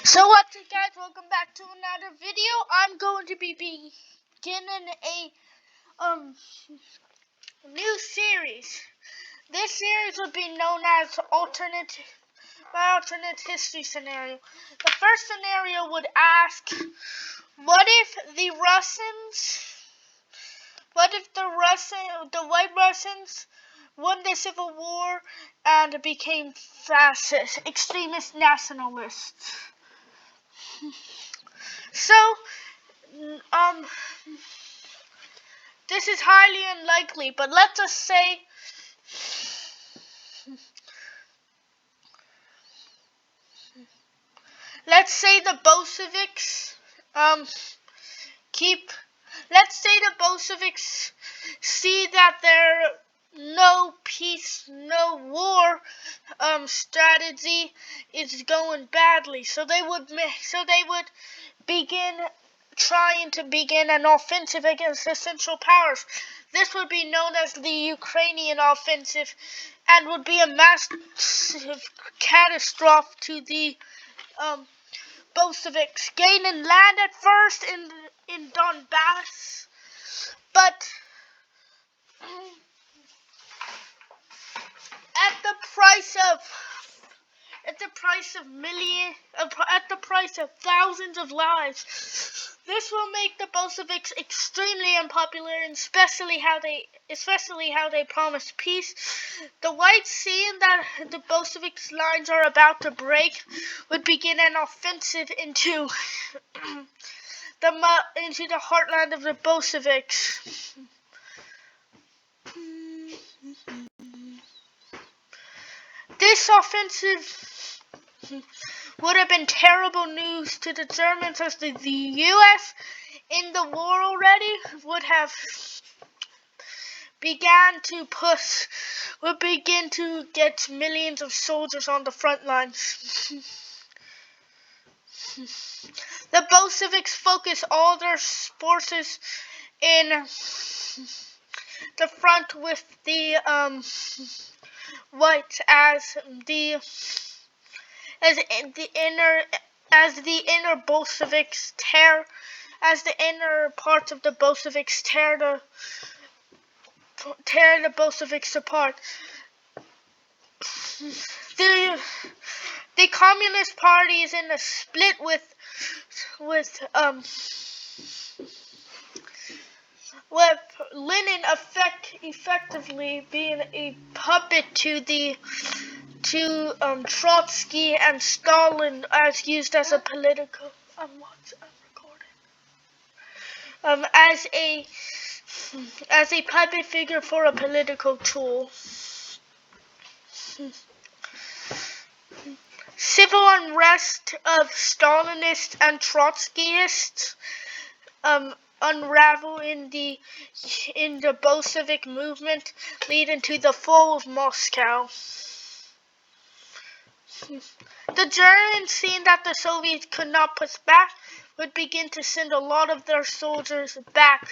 So what's up, guys? Welcome back to another video. I'm going to be beginning a new series. This series will be known as alternate history scenario. The first scenario would ask, what if the white Russians won the Civil War and became fascist, extremist nationalists? So, um, this is highly unlikely, but let's just say the Bolsheviks keep let's say the Bolsheviks see that their no peace, no war strategy is going badly, so they would begin an offensive against the Central Powers. This would be known as the Ukrainian offensive and would be a massive catastrophe to the Bolsheviks, gaining land at first in Donbass, but at the price of thousands of lives. This will make the Bolsheviks extremely unpopular, and especially how they promise peace. The whites, seeing that the Bolsheviks' lines are about to break, would begin an offensive into the heartland of the Bolsheviks. This offensive would have been terrible news to the Germans, as the U.S. in the war already would begin to get millions of soldiers on the front lines. The Bolsheviks focus all their forces in the front with the whites as the inner Bolsheviks parts of the Bolsheviks tear the Bolsheviks apart. The Communist Party is in a split with Lenin effectively being a puppet to Trotsky and Stalin, as used as a political as a puppet figure for a political tool. Civil unrest of Stalinists and Trotskyists unravel in the Bolshevik movement, leading to the fall of Moscow. The Germans, seeing that the Soviets could not push back, would begin to send a lot of their soldiers back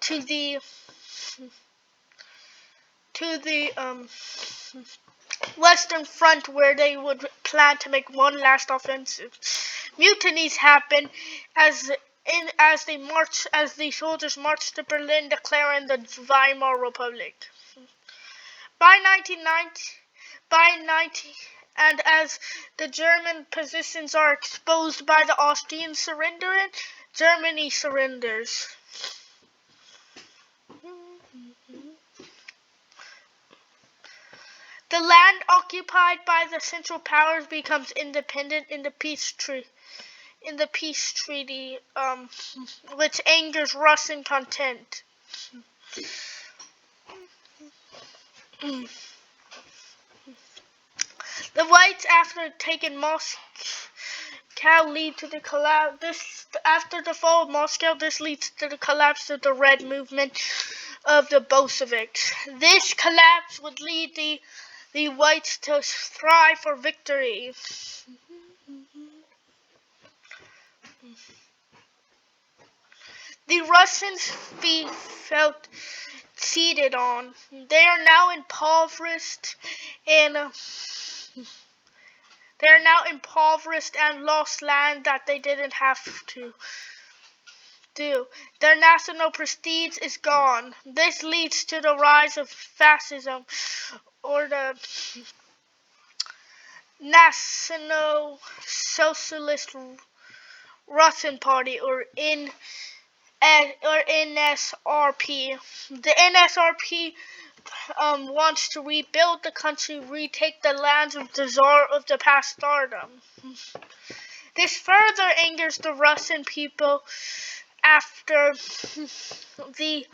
to the Western Front, where they would plan to make one last offensive. Mutinies happen as the soldiers march to Berlin, declaring the Weimar Republic. By 1990, and as the German positions are exposed by the Austrians surrendering, Germany surrenders. The land occupied by the Central Powers becomes independent in the peace treaty, which angers Russian content. The whites, after taking Moscow, lead to the collapse. After the fall of Moscow, this leads to the collapse of the Red Movement of the Bolsheviks. This collapse would lead the whites to strive for victory. The Russians felt cheated on. They are now impoverished and They are now impoverished and lost land that they didn't have to do. Their national prestige is gone. This leads to the rise of fascism, or the National Socialist Russian Party, or NSRP. The NSRP wants to rebuild the country, retake the lands of the Tsar of the past stardom. This further angers the Russian people after the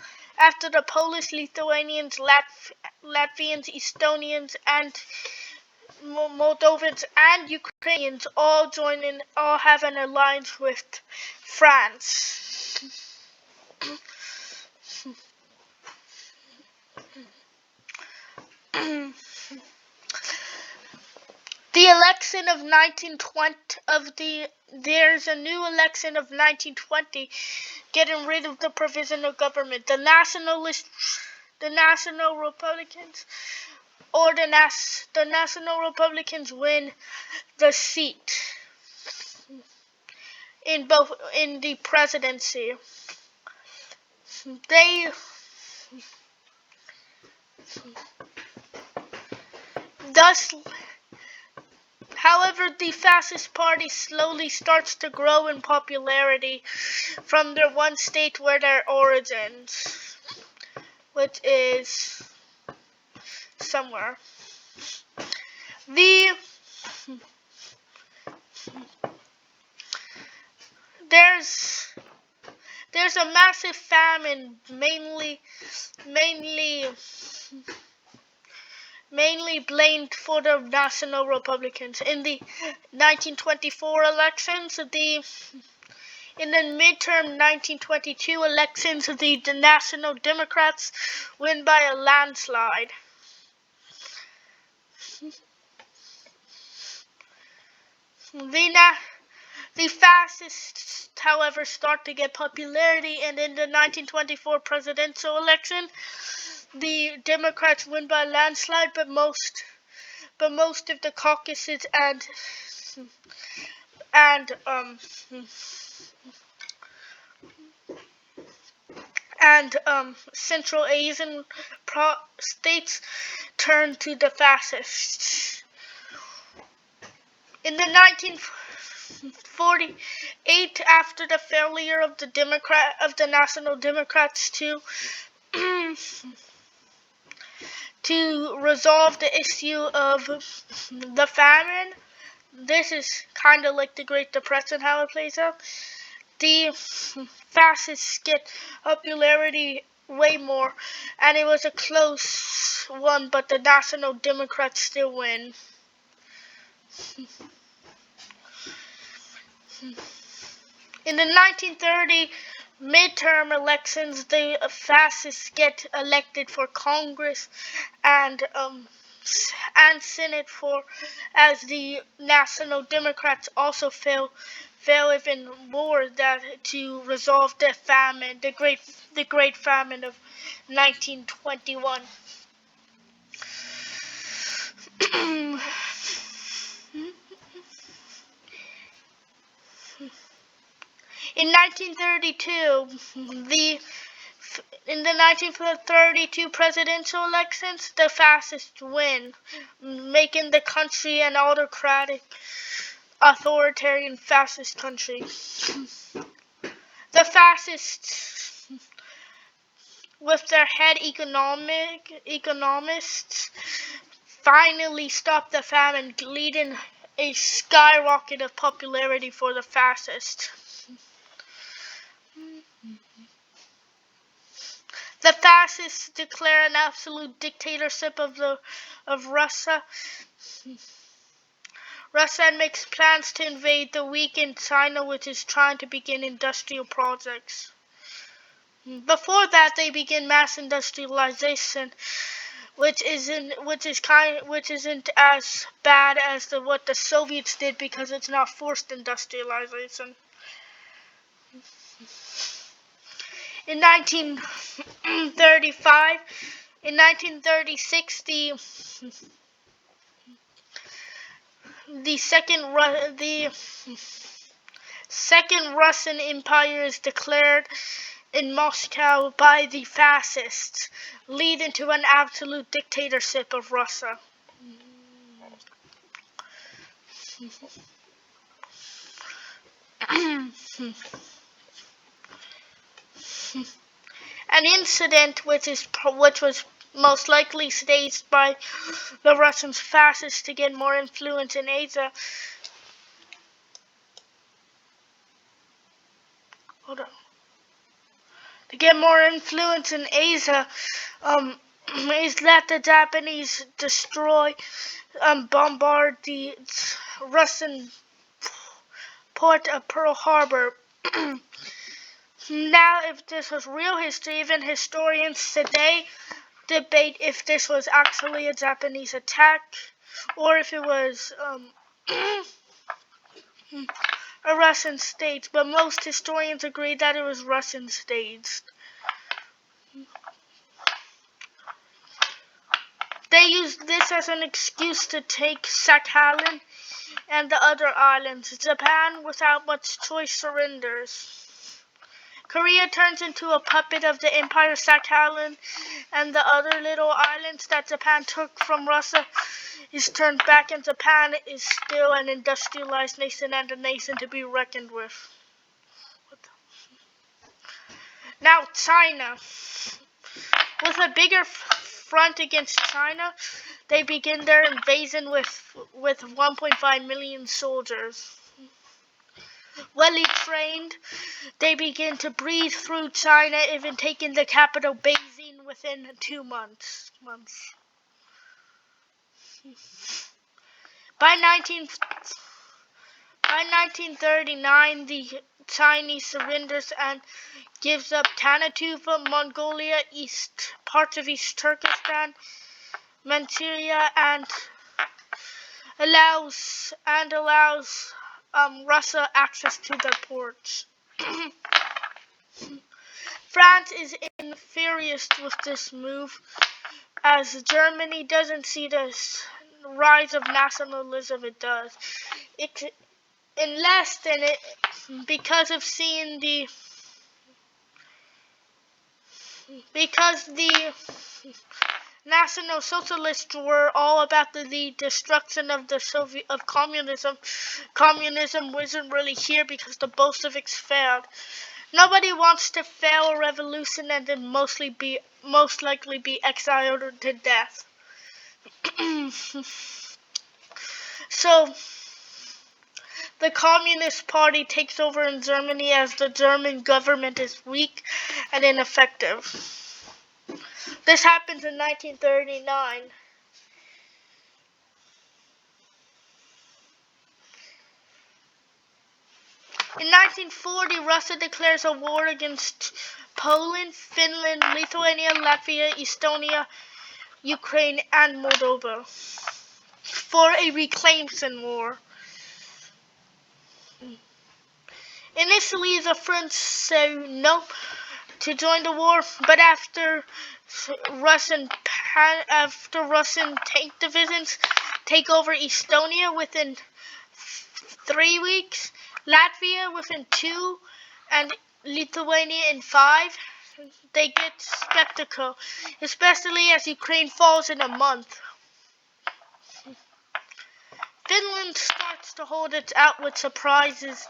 Polish, Lithuanians, Latvians, Estonians, and Moldovans and Ukrainians all have an alliance with France. The election of 1920 there's a new election of 1920, getting rid of the provisional government. The National Republicans the National Republicans win the seat in the presidency. However, the Fascist Party slowly starts to grow in popularity from their one state where their origins, which is somewhere. There's a massive famine, mainly blamed for the National Republicans. In the 1924 elections, in the midterm 1922 elections, the National Democrats win by a landslide. The Fascists, however, start to get popularity, and in the 1924 presidential election, the Democrats win by a landslide, but most of the caucuses and Central Asian states turn to the Fascists. In the 1948, after the failure of the National Democrats to resolve the issue of the famine, this is kind of like the Great Depression, how it plays out. The Fascists get popularity way more, and it was a close one, but the National Democrats still win. In the 1930 midterm elections, the Fascists get elected for Congress and Senate as the National Democrats also fail even more to resolve the famine, the Great Famine of 1921. In 1932 presidential elections, the Fascists win, making the country an autocratic, authoritarian fascist country. The Fascists, with their head economists, finally stopped the famine, leading a skyrocket of popularity for the Fascists. The Fascists declare an absolute dictatorship of Russia. Russia makes plans to invade the weakened China, which is trying to begin industrial projects. Before that, they begin mass industrialization, which isn't as bad as what the Soviets did, because it's not forced industrialization. In 1936, the second Russian Empire is declared in Moscow by the Fascists, leading to an absolute dictatorship of Russia. An incident which was most likely staged by the Russian fascists to get more influence in Asia. To get more influence in Asia, is that the Japanese bombard the Russian port of Pearl Harbor. Now, if this was real history, even historians today debate if this was actually a Japanese attack or if it was a Russian staged, but most historians agree that it was Russian staged. They used this as an excuse to take Sakhalin and the other islands. Japan, without much choice, surrenders. Korea turns into a puppet of the Empire. Sakhalin and the other little islands that Japan took from Russia is turned back, and Japan is still an industrialized nation and a nation to be reckoned with. Now China. With a bigger front against China, they begin their invasion with 1.5 million soldiers. Well trained, they begin to breathe through China, even taking the capital Beijing within 2 months. By 1939, the Chinese surrenders and gives up Tanatuva, Mongolia, parts of East Turkestan, Manchuria, and allows Russia access to their ports. France is furious with this move, as Germany doesn't see the rise of nationalism it does. Because the National Socialists were all about the destruction of communism. Communism wasn't really here because the Bolsheviks failed. Nobody wants to fail a revolution and then most likely be exiled to death. So the Communist Party takes over in Germany as the German government is weak and ineffective. This happens in 1939. In 1940, Russia declares a war against Poland, Finland, Lithuania, Latvia, Estonia, Ukraine, and Moldova for a reclamation war. Initially, the French say no to join the war, but after Russian tank divisions take over Estonia within 3 weeks, Latvia within 2, and Lithuania in 5, they get skeptical, especially as Ukraine falls in a month. Finland starts to hold its out, which surprises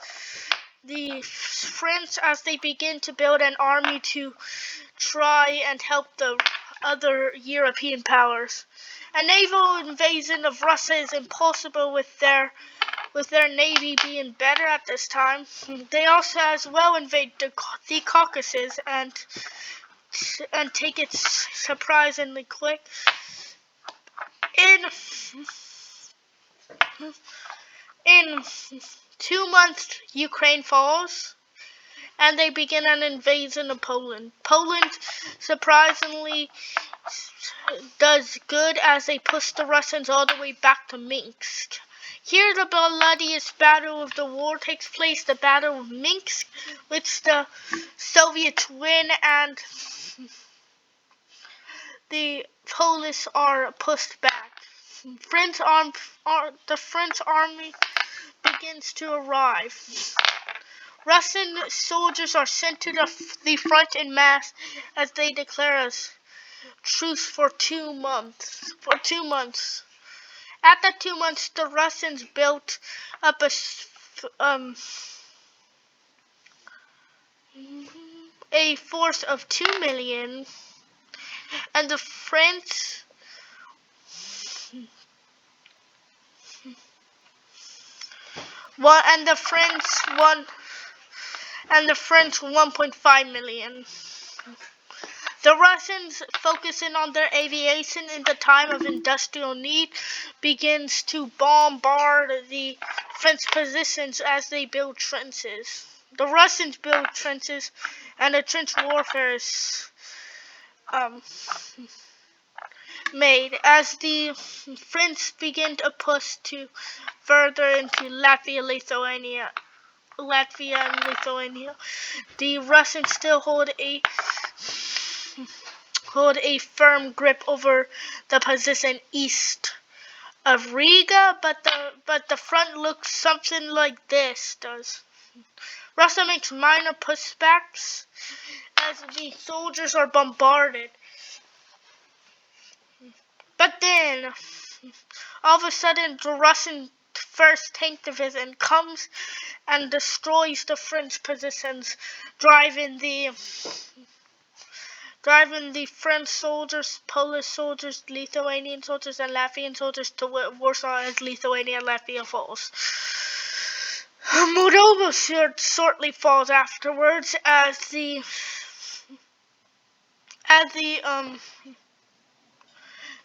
the French as they begin to build an army to try and help the other European powers. A naval invasion of Russia is impossible with their navy being better at this time. They also as well invade the Caucasus and take it surprisingly quick. In 2 months, Ukraine falls, and they begin an invasion of Poland. Poland surprisingly does good as they push the Russians all the way back to Minsk. Here the bloodiest battle of the war takes place, the Battle of Minsk, which the Soviets win and the Polish are pushed back. the French army begins to arrive. Russian soldiers are sent to the front en masse as they declare a truce for 2 months. After 2 months, the Russians built up a force of 2 million, and the French won 1.5 million. The Russians, focusing on their aviation in the time of industrial need, begins to bombard the French positions as they build trenches. The Russians build trenches, and the trench warfare is made as the French begin to push to further into Latvia and Lithuania. The Russians still hold a firm grip over the position east of Riga, but the front looks something like this does. Russia makes minor pushbacks as the soldiers are bombarded. But then, all of a sudden, the Russian 1st Tank Division comes and destroys the French positions, driving the French soldiers, Polish soldiers, Lithuanian soldiers, and Latvian soldiers to Warsaw as Lithuania and Latvia falls. Moldova shortly falls afterwards as the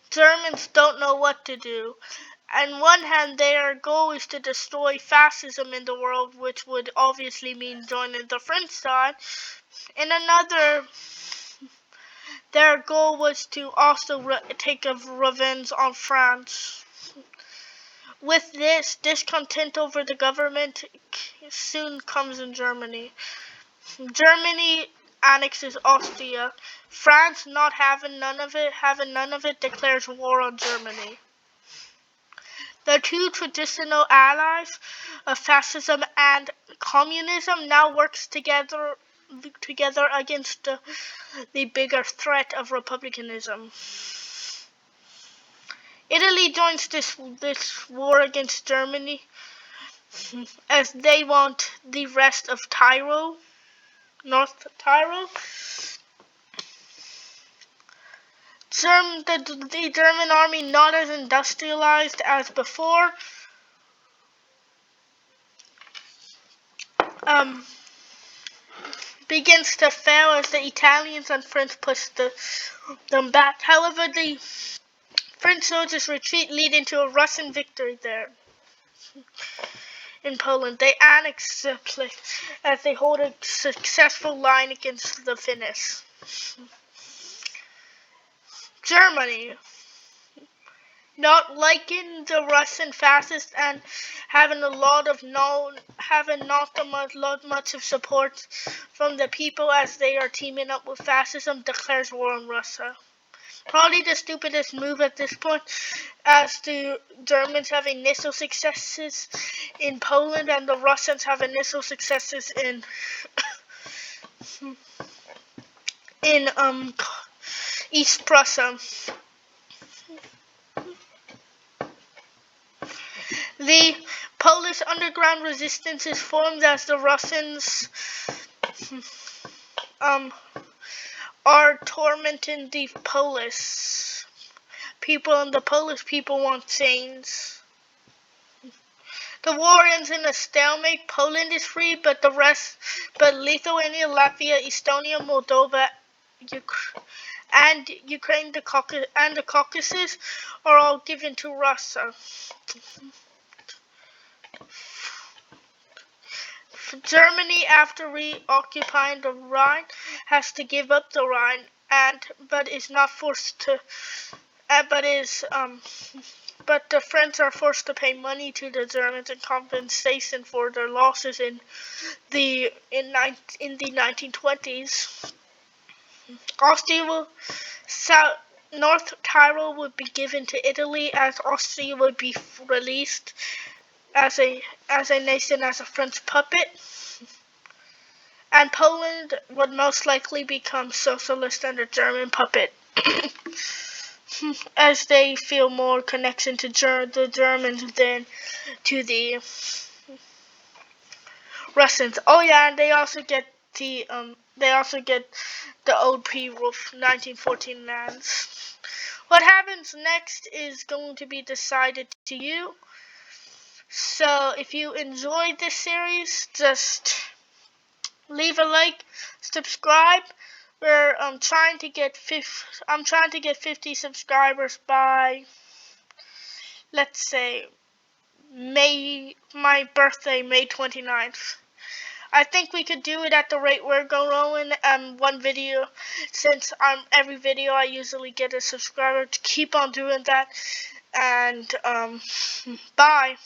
Germans don't know what to do. On one hand, their goal is to destroy fascism in the world, which would obviously mean joining the French side. In another, their goal was to also take a revenge on France. With this, discontent over the government soon comes in Germany. Germany annexes Austria. France, not having none of it, declares war on Germany. The two traditional allies of fascism and communism now works together against the bigger threat of republicanism. Italy joins this war against Germany as they want the rest of North Tyrol. The German army, not as industrialized as before, begins to fail as the Italians and French push them back. However, the French soldiers retreat, leading to a Russian victory there. In Poland, they annex the place as they hold a successful line against the Finnish. Germany, not liking the Russian fascists and having not much of support from the people as they are teaming up with fascism, declares war on Russia. Probably the stupidest move at this point, as the Germans have initial successes in Poland and the Russians have initial successes in East Prussia. The Polish underground resistance is formed as the Russians are tormenting the Polish people, and the Polish people want change. The war ends in a stalemate. Poland is free, but Lithuania, Latvia, Estonia, Moldova, Ukraine, the Caucasus are all given to Russia. Germany, after reoccupying the Rhine, has to give up the Rhine, but the French are forced to pay money to the Germans in compensation for their losses in the 1920s. North Tyrol would be given to Italy, as Austria would be released as a nation as a French puppet, and Poland would most likely become socialist and a German puppet, as they feel more connection to the Germans than to the Russians. Oh yeah, and they also get the old pre-Wolf 1914 lands. What happens next is going to be decided to you. So if you enjoyed this series, just leave a like, subscribe. I'm trying to get 50 subscribers by, let's say, my birthday, May 29th. I think we could do it at the rate we're going. One video, since every video I usually get a subscriber, to keep on doing that. And bye.